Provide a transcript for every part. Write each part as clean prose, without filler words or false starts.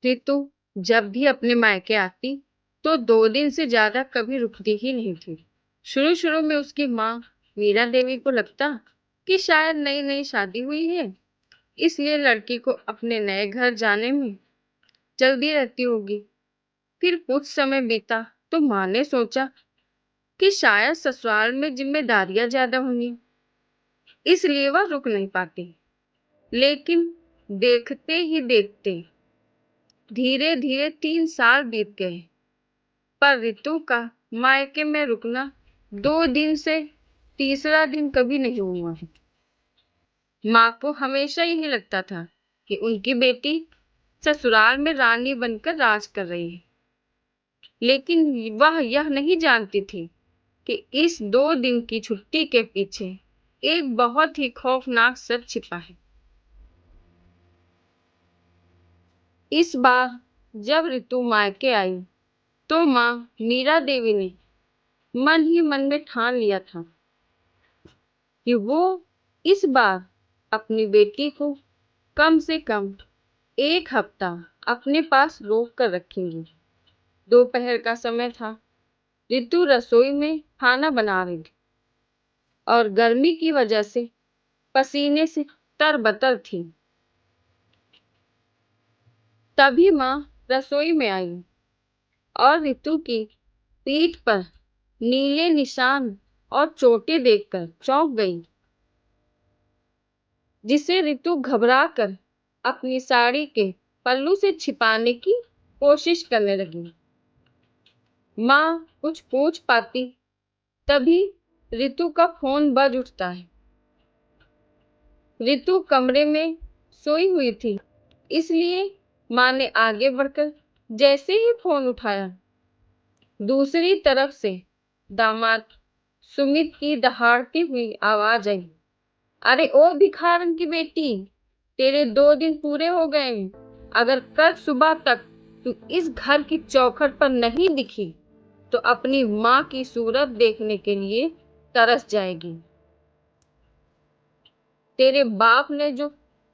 ऋतु जब भी अपने मायके आती तो 2 दिन से ज्यादा कभी रुकती ही नहीं थी। शुरू शुरू में उसकी माँ मीरा देवी को लगता कि शायद नई नई शादी हुई है, इसलिए लड़की को अपने नए घर जाने में जल्दी रहती होगी। फिर कुछ समय बीता तो माँ ने सोचा कि शायद ससुराल में जिम्मेदारियां ज्यादा होंगी, इसलिए वह रुक नहीं पाती। लेकिन देखते ही देखते धीरे धीरे 3 साल बीत गए, पर रितु का मायके में रुकना 2 दिन से तीसरा दिन कभी नहीं हुआ है। माँ को हमेशा यही लगता था कि उनकी बेटी ससुराल में रानी बनकर राज कर रही है, लेकिन वह यह नहीं जानती थी कि इस 2 दिन की छुट्टी के पीछे एक बहुत ही खौफनाक सच छिपा है। इस बार जब रितु मायके आई तो माँ मीरा देवी ने मन ही मन में ठान लिया था कि वो इस बार अपनी बेटी को कम से कम 1 हफ्ता अपने पास रोक कर रखेंगी। दोपहर का समय था। रितु रसोई में खाना बना रही थी और गर्मी की वजह से पसीने से तरबतर थी। तभी माँ रसोई में आई और रितु की पीठ पर नीले निशान और चोटें देखकर चौंक गई, जिसे रितु घबरा कर अपनी साड़ी के पल्लू से छिपाने की कोशिश करने लगी। माँ कुछ पूछ पाती तभी रितु का फोन बज उठता है। रितु कमरे में सोई हुई थी, इसलिए माँ ने आगे बढ़कर जैसे ही फोन उठाया, दूसरी तरफ से दामाद सुमित की दहाड़ती हुई आवाज आई। अरे ओ भिखारन की बेटी, तेरे 2 दिन पूरे हो गए। अगर कल सुबह तक तू इस घर की चौखट पर नहीं दिखी तो अपनी माँ की सूरत देखने के लिए तरस जाएगी। तेरे बाप ने जो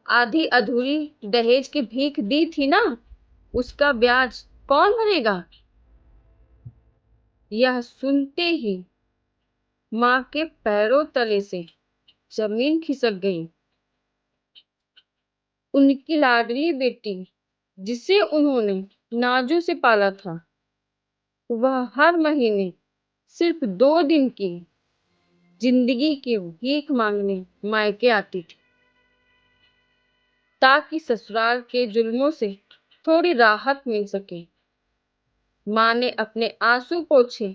आधी अधूरी दहेज की भीख दी थी ना, उसका ब्याज कौन भरेगा? यह सुनते ही माँ के पैरों तले से जमीन खिसक गई। उनकी लाडली बेटी, जिसे उन्होंने नाजू से पाला था, वह हर महीने सिर्फ 2 दिन की जिंदगी की भीख मांगने मायके आती थी, ताकि ससुराल के जुल्मों से थोड़ी राहत मिल सके। माँ ने अपने आंसू पोंछे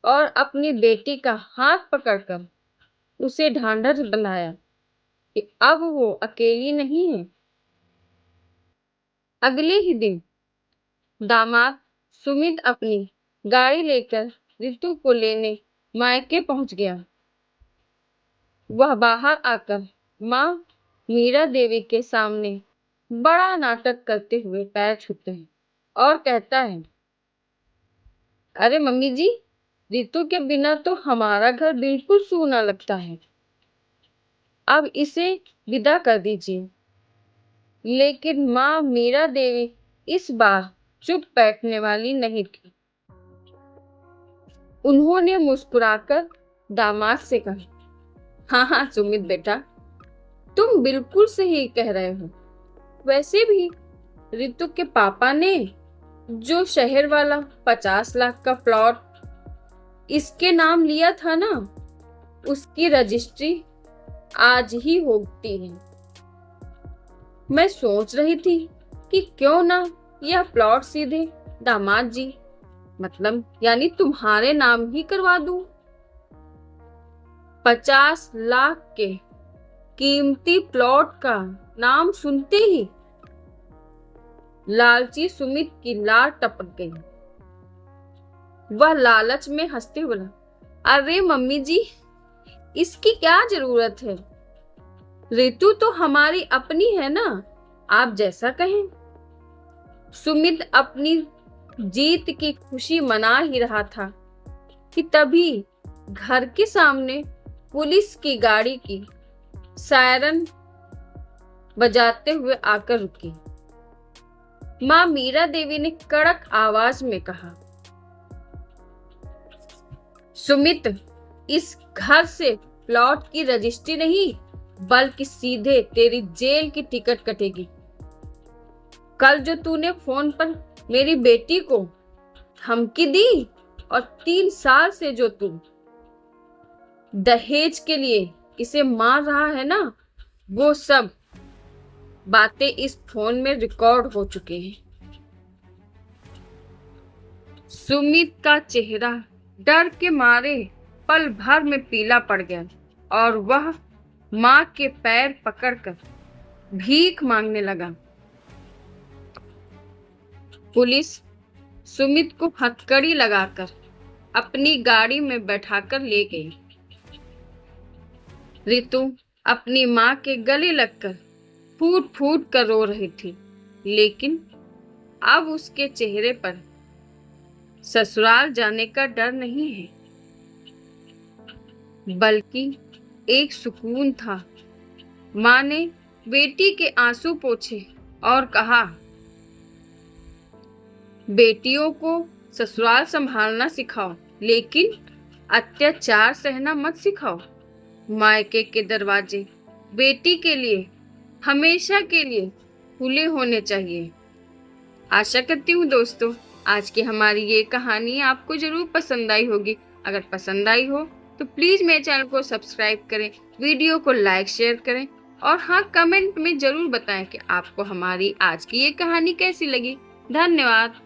और अपनी बेटी का हाथ पकड़कर उसे ढांढस बंधाया कि अब वो अकेली नहीं है। अगले ही दिन दामाद सुमित अपनी गाड़ी लेकर रितु को लेने मायके पहुंच गया। वह बाहर आकर माँ मीरा देवी के सामने बड़ा नाटक करते हुए पैर छूते हैं और कहता है, अरे मम्मी जी, रितु के बिना तो हमारा घर बिल्कुल सूना लगता है। अब इसे विदा कर दीजिए। लेकिन माँ मीरा देवी इस बार चुप बैठने वाली नहीं थी। उन्होंने मुस्कुराकर दामाद से कहा, हाँ हाँ सुमित बेटा, तुम बिल्कुल सही कह रहे हो। वैसे भी रितु के पापा ने जो शहर वाला 50 लाख का प्लॉट इसके नाम लिया था ना, उसकी रजिस्ट्री आज ही होती है। मैं सोच रही थी कि क्यों ना यह प्लॉट सीधे दामाद जी, मतलब यानी तुम्हारे नाम ही करवा दूं। 50 लाख के कीमती प्लॉट का नाम सुनते ही लालची सुमित की लार टपक गई। वह लालच में हंसते बोला, अरे मम्मी जी, इसकी क्या जरूरत है? रितु तो हमारी अपनी है ना, आप जैसा कहें। सुमित अपनी जीत की खुशी मना ही रहा था कि तभी घर के सामने पुलिस की गाड़ी की सायरन बजाते हुए आकर रुकी। माँ मीरा देवी ने कड़क आवाज में कहा। सुमित, इस घर से प्लॉट की रजिस्ट्री नहीं बल्कि सीधे तेरी जेल की टिकट कटेगी। कल जो तूने फोन पर मेरी बेटी को धमकी दी और 3 साल से जो तू दहेज के लिए इसे मार रहा है ना, वो सब बातें इस फोन में रिकॉर्ड हो चुके हैं। सुमित का चेहरा डर के मारे पल भर में पीला पड़ गया और वह मां के पैर पकड़कर भीख मांगने लगा। पुलिस सुमित को हथकड़ी लगाकर अपनी गाड़ी में बैठाकर ले गई। रितु अपनी मां के गले लगकर फूट फूट कर रो रही थी, लेकिन अब उसके चेहरे पर ससुराल जाने का डर नहीं है, बल्कि एक सुकून था। मां ने बेटी के आंसू पोंछे और कहा, बेटियों को ससुराल संभालना सिखाओ, लेकिन अत्याचार सहना मत सिखाओ। मायके के दरवाजे बेटी के लिए हमेशा के लिए खुले होने चाहिए। आशा करती हूँ दोस्तों, आज की हमारी ये कहानी आपको जरूर पसंद आई होगी। अगर पसंद आई हो तो प्लीज मेरे चैनल को सब्सक्राइब करें, वीडियो को लाइक शेयर करें और हाँ, कमेंट में जरूर बताएं कि आपको हमारी आज की ये कहानी कैसी लगी। धन्यवाद।